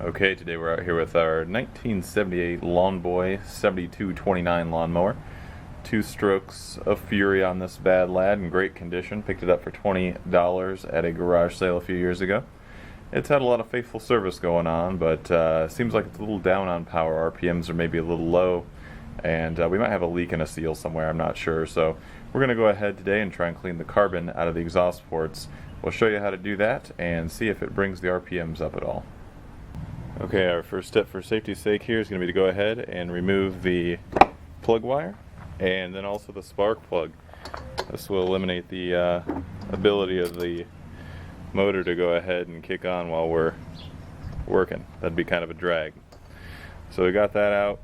Okay, today we're out here with our 1978 Lawn Boy 7229 lawnmower. 2 strokes of fury on this bad lad, in great condition. Picked it up for $20 at a garage sale a few years ago. It's had a lot of faithful service going on, but seems like it's a little down on power. RPMs are maybe a little low, and we might have a leak in a seal somewhere, I'm not sure. So we're going to go ahead today and try and clean the carbon out of the exhaust ports. We'll show you how to do that and see if it brings the RPMs up at all. Okay, our first step for safety's sake here is going to be to go ahead and remove the plug wire and then also the spark plug. This will eliminate the ability of the motor to go ahead and kick on while we're working. That'd be kind of a drag. So we got that out.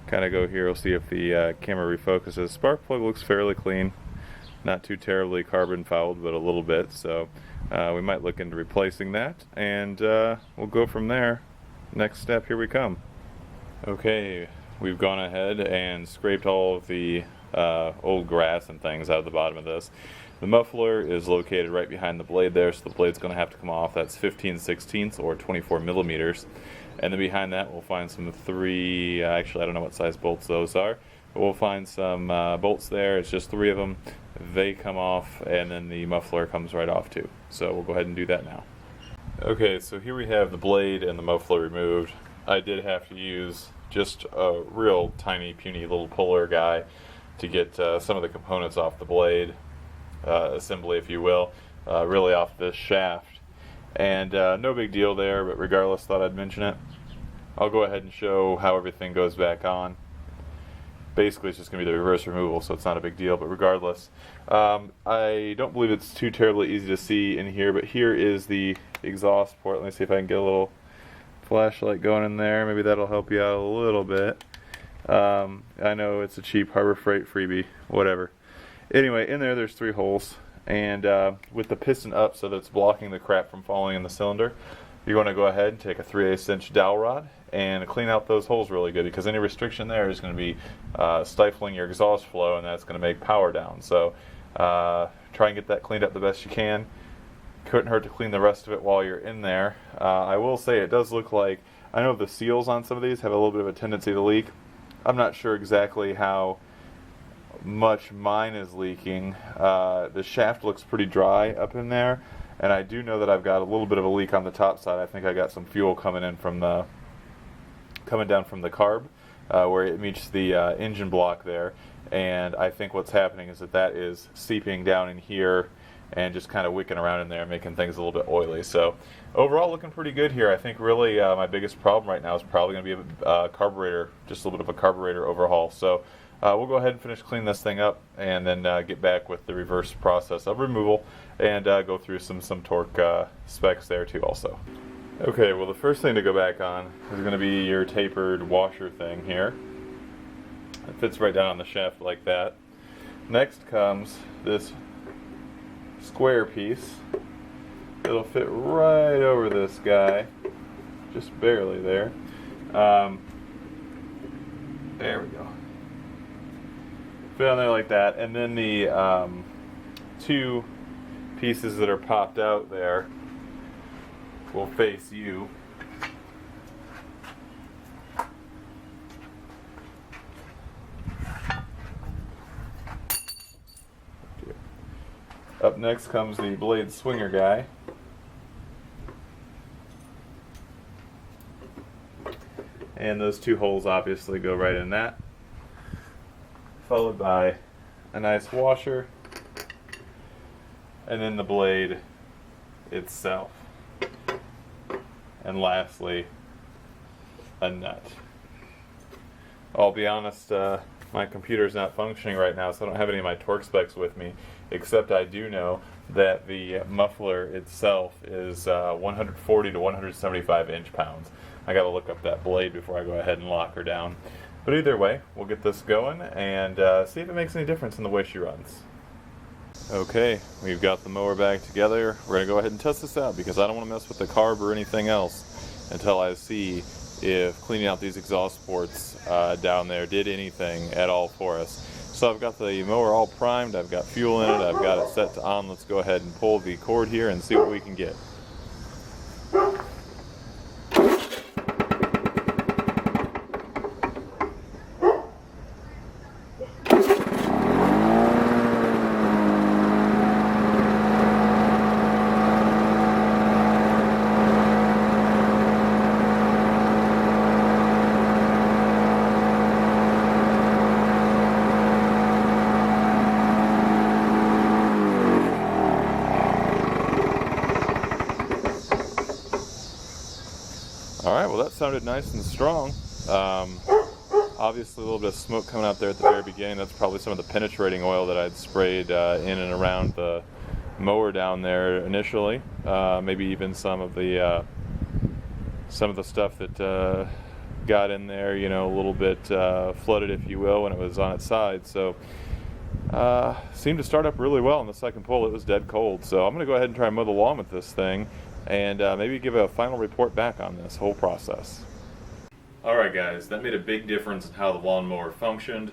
Kind of go here, we'll see if the camera refocuses. Spark plug looks fairly clean. Not too terribly carbon fouled, but a little bit. So we might look into replacing that, and we'll go from there. Next step, here we come. Okay, we've gone ahead and scraped all of the old grass and things out of the bottom of this. The muffler is located right behind the blade there, so the blade's going to have to come off. That's 15/16 or 24 millimeters. And then behind that we'll find some actually I don't know what size bolts those are, but we'll find some bolts there. It's just 3 of them. They come off, and then the muffler comes right off too. So we'll go ahead and do that now. Okay, so here we have the blade and the muffler removed. I did have to use just a real tiny, puny little puller guy to get some of the components off the blade, assembly if you will, really off this shaft. And no big deal there, but regardless, thought I'd mention it. I'll go ahead and show how everything goes back on. Basically it's just going to be the reverse removal, so it's not a big deal, but regardless, I don't believe it's too terribly easy to see in here, but here is the exhaust port. Let me see if I can get a little flashlight going in there. Maybe that'll help you out a little bit. I know it's a cheap Harbor Freight freebie, whatever. Anyway, in there's 3 holes, and with the piston up so that it's blocking the crap from falling in the cylinder, you're going to go ahead and take a 3/8 inch dowel rod and clean out those holes really good, because any restriction there is going to be stifling your exhaust flow, and that's going to make power down. So try and get that cleaned up the best you can. Couldn't hurt to clean the rest of it while you're in there. I will say it does look like, I know the seals on some of these have a little bit of a tendency to leak. I'm not sure exactly how much mine is leaking. The shaft looks pretty dry up in there, and I do know that I've got a little bit of a leak on the top side. I think I got some fuel coming down from the carb where it meets the engine block there, and I think what's happening is that is seeping down in here and just kind of wicking around in there, making things a little bit oily. So overall looking pretty good here. I think really my biggest problem right now is probably going to be a carburetor, just a little bit of a carburetor overhaul. So we'll go ahead and finish cleaning this thing up, and then get back with the reverse process of removal, and go through some torque specs there too also. Okay, well the first thing to go back on is going to be your tapered washer thing here. It fits right down on the shaft like that. Next comes this square piece. It'll fit right over this guy, just barely there. There we go. Fit on there like that, and then the 2 pieces that are popped out there will face you. Up next comes the blade swinger guy. And those 2 holes obviously go right in that. Followed by a nice washer, and then the blade itself. And lastly, a nut. I'll be honest, my computer's not functioning right now, so I don't have any of my torque specs with me, except I do know that the muffler itself is 140 to 175 inch-pounds. I gotta look up that blade before I go ahead and lock her down. But either way, we'll get this going and see if it makes any difference in the way she runs. Okay, we've got the mower back together. We're going to go ahead and test this out, because I don't want to mess with the carb or anything else until I see if cleaning out these exhaust ports down there did anything at all for us. So I've got the mower all primed, I've got fuel in it, I've got it set to on. Let's go ahead and pull the cord here and see what we can get. Alright, well that sounded nice and strong. Obviously a little bit of smoke coming out there at the very beginning. That's probably some of the penetrating oil that I'd sprayed in and around the mower down there initially. Maybe even some of the stuff that got in there, you know, a little bit flooded, if you will, when it was on its side. So seemed to start up really well on the second pull. It was dead cold. So I'm going to go ahead and try and mow the lawn with this thing and maybe give a final report back on this whole process. Alright guys, that made a big difference in how the lawnmower functioned.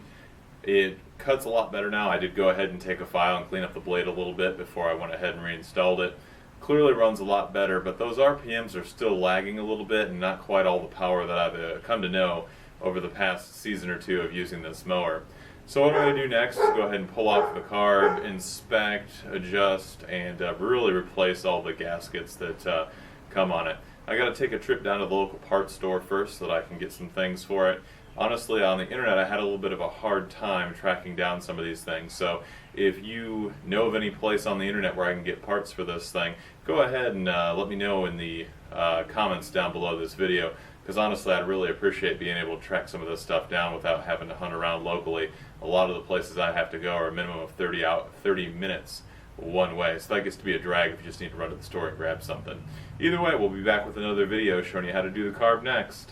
It cuts a lot better now. I did go ahead and take a file and clean up the blade a little bit before I went ahead and reinstalled it. Clearly runs a lot better, but those RPMs are still lagging a little bit and not quite all the power that I've come to know over the past season or two of using this mower. So what I'm going to do next is go ahead and pull off the carb, inspect, adjust, and really replace all the gaskets that come on it. I got to take a trip down to the local parts store first so that I can get some things for it. Honestly, on the internet I had a little bit of a hard time tracking down some of these things, so if you know of any place on the internet where I can get parts for this thing, go ahead and let me know in the comments down below this video, because honestly I'd really appreciate being able to track some of this stuff down without having to hunt around locally. A lot of the places I have to go are a minimum of 30 minutes one way, so that gets to be a drag if you just need to run to the store and grab something. Either way, we'll be back with another video showing you how to do the carb next.